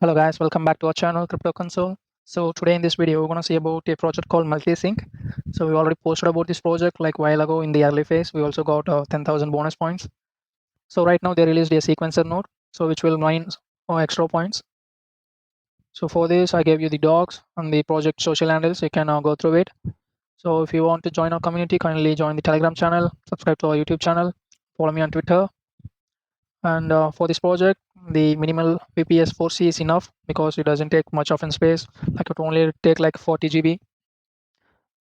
Hello guys, welcome back to our channel Crypto Console. So today in this video we're going to see about a project called Multisynq. So we already posted about this project like a while ago in the early phase. We also got 10,000 bonus points. So right now they released a sequencer node, so which will mine extra points. So for this I gave you the docs and the project social handles. You can go through it. So if you want to join our community, kindly join the Telegram channel, subscribe to our YouTube channel, follow me on Twitter. And for this project, the minimal VPS 4C is enough because it doesn't take much of in space. Like it only take like 40 GB.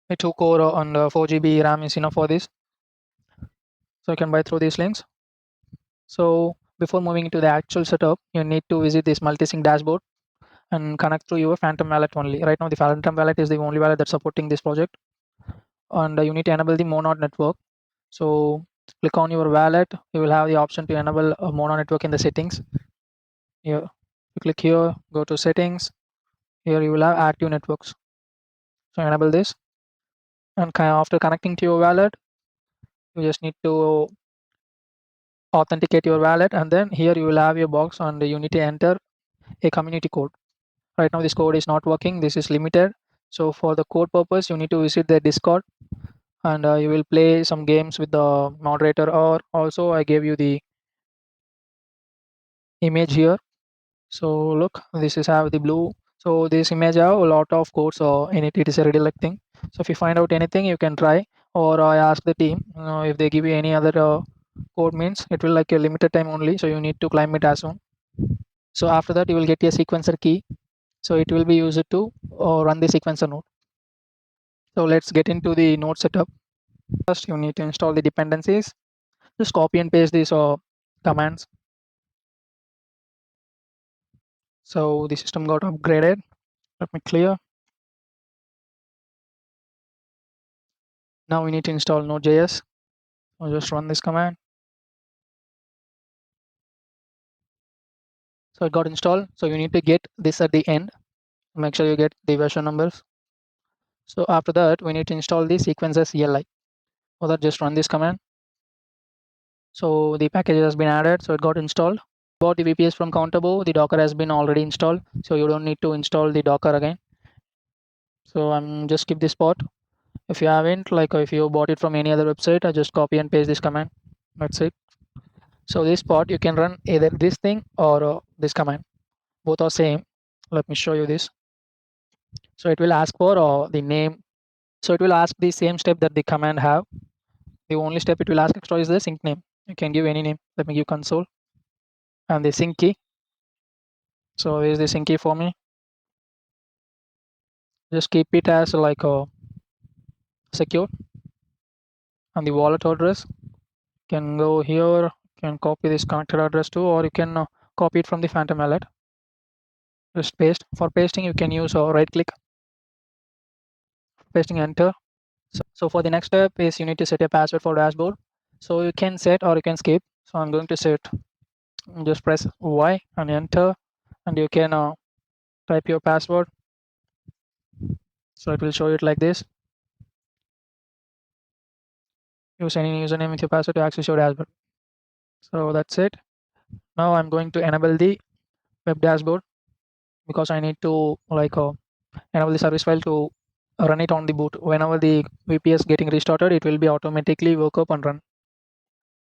A 2 core and 4 GB RAM is enough for this. So you can buy through these links. So before moving into the actual setup, you need to visit this Multisynq dashboard and connect through your Phantom wallet only. Right now, the Phantom wallet is the only wallet that's supporting this project. And you need to enable the Monad network. So click on your wallet. You will have the option to enable a Monad network in the settings. Here, you click here, go to settings. Here you will have active networks. So enable this. And after connecting to your wallet, you just need to authenticate your wallet, and then here you will have your box and you need to enter a community code. Right now this code is not working. This is limited. So for the code purpose, you need to visit the Discord and you will play some games with the moderator, or also I gave you the image here. So look, this is have the blue. So this image have a lot of codes in it. It is a redirect thing. So if you find out anything, you can try, or I ask the team if they give you any other code means it will like a limited time only. So you need to climb it as soon. So after that, you will get a sequencer key. So it will be used to run the sequencer node. So let's get into the node setup. First, you need to install the dependencies. Just copy and paste these commands. So the system got upgraded. Let me clear. Now we need to install Node.js. I'll just run this command. So it got installed. So you need to get this at the end. Make sure you get the version numbers. So after that, we need to install the sequencer CLI. For that, just run this command. So the package has been added. So it got installed. Bought the VPS from Countable. The Docker has been already installed. So you don't need to install the Docker again. So I'm just skip this part. If you haven't, like if you bought it from any other website, I just copy and paste this command. That's it. So this part you can run either this thing or this command. Both are same. Let me show you this. So it will ask for the name. So it will ask the same step that the command have. The only step it will ask extra is the sync name. You can give any name. Let me give console and the sync key. So here's the sync key for me. Just keep it as like a secure. And the wallet address, you can go here. You can copy this connected address too, or you can copy it from the Phantom wallet. Just paste. For pasting, you can use right click, pasting, enter. So for the next step is you need to set a password for dashboard. So you can set or you can skip. So I'm going to set. Just press Y and enter, and you can type your password. So it will show it like this. Use any username with your password to access your dashboard. So that's it. Now I'm going to enable the web dashboard because I need to like enable the service file to run it on the boot. Whenever the VPS getting restarted, it will be automatically woke up and run.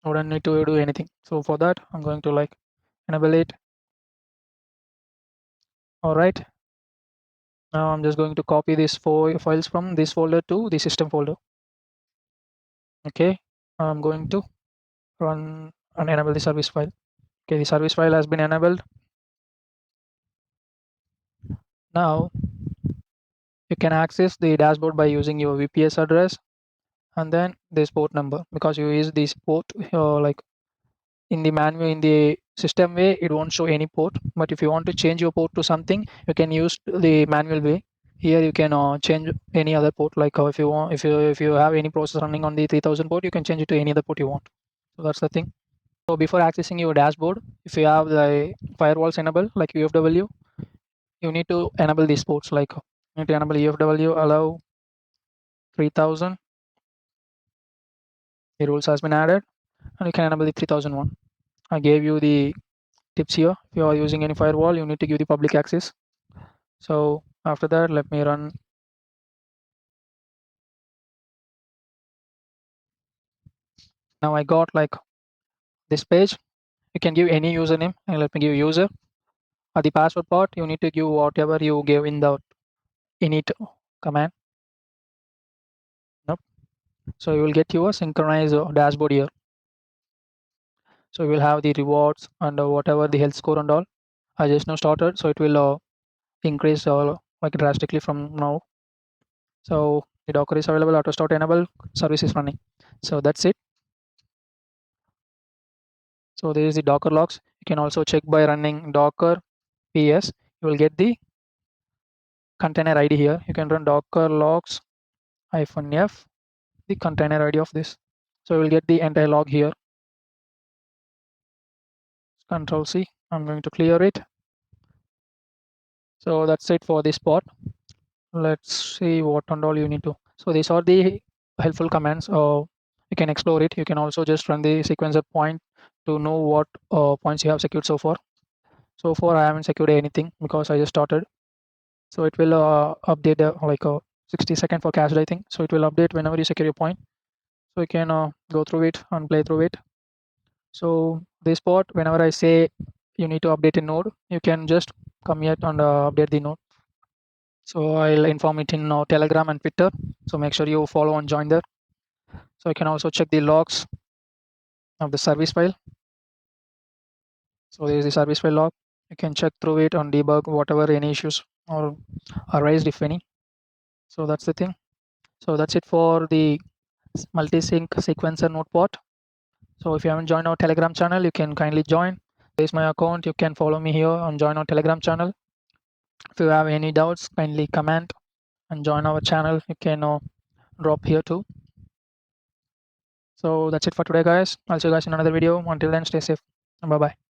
I don't need to do anything. So for that, I'm going to like enable it. All right. Now I'm just going to copy these 4 files from this folder to the system folder. Okay. I'm going to run and enable the service file. Okay, the service file has been enabled. Now you can access the dashboard by using your VPS address and then this port number, because you use this port like in the manual, in the system way it won't show any port, but if you want to change your port to something, you can use the manual way. Here you can change any other port, like if you want, if you have any process running on the 3000 port, you can change it to any other port you want. So that's the thing. So before accessing your dashboard, if you have the firewalls enabled like UFW, you need to enable these ports, like you need to enable UFW allow 3000. The rules has been added, and you can enable the 3001. I gave you the tips here. If you are using any firewall, you need to give the public access. So after that, let me run. Now I got like this page. You can give any username, and let me give user. At the password part, you need to give whatever you gave in the init command. Nope. So you will get your synchronized dashboard here. So you will have the rewards and whatever the health score and all. I just now started, so it will increase like drastically from now. So the Docker is available, auto start enable, service is running. So that's it. So there is the Docker logs. You can also check by running Docker PS. You will get the container ID here. You can run Docker logs -f, the container ID of this. So you will get the entire log here. Control C. I'm going to clear it. So that's it for this part. Let's see what and all you need to. So these are the helpful commands. You can explore it. You can also just run the sequencer point to know what points you have secured so far. So far I haven't secured anything because I just started. So it will update like a 60-second for cached, I think. So it will update whenever you secure your point. So you can go through it and play through it. So this part, whenever I say you need to update a node, you can just come here and update the node. So I'll inform it in Telegram and Twitter. So make sure you follow and join there. So you can also check the logs of the service file. So there is the service file log. You can check through it and debug whatever any issues or arise if any. So that's the thing. So that's it for the multi-sync sequencer node part. So if you haven't joined our Telegram channel, you can kindly join. There is my account. You can follow me here and join our Telegram channel. If you have any doubts, kindly comment and join our channel. You can drop here too. So that's it for today, guys. I'll see you guys in another video. Until then, stay safe. Bye bye.